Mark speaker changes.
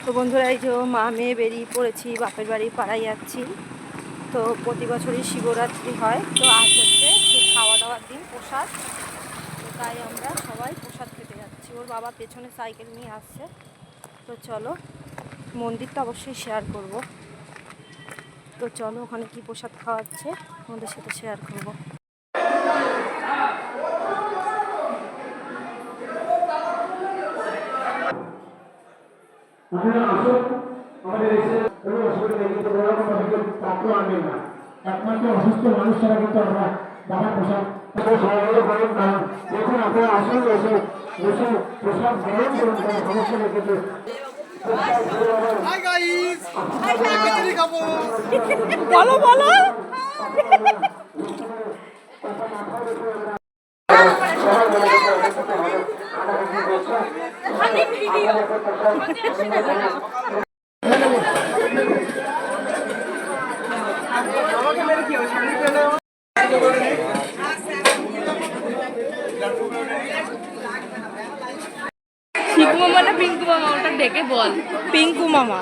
Speaker 1: তো বন্ধুরা, এই যে মা মেয়ে বেরিয়ে পড়েছি, বাপের বাড়ি পাড়ায় যাচ্ছি। তো প্রতি বছরই শিবরাত্রি হয়, তো আজ হচ্ছে সেই খাওয়া দাওয়ার দিন, প্রসাদ। তো তাই আমরা সবাই প্রসাদ খেতে যাচ্ছি। ওর বাবা পেছনে সাইকেল নিয়ে আসছে। তো চলো, মন্দিরটা অবশ্যই শেয়ার করব। তো চলো, ওখানে কি প্রসাদ খাওয়াচ্ছে আমাদের সাথে শেয়ার করব।
Speaker 2: একমাত্র অসুস্থ মানুষ ছাড়া কিন্তু আমরা বাবার প্রসাদ দেখুন, আপনারা আসুন, এসে বসে প্রসাদ গ্রহণ করুন, কোনো সমস্যা নেই। কিন্তু
Speaker 1: বলো বলো।
Speaker 3: শিবু মামা না পিঙ্কু মামা, ওটা ডেকে বল।
Speaker 1: পিঙ্কু মামা।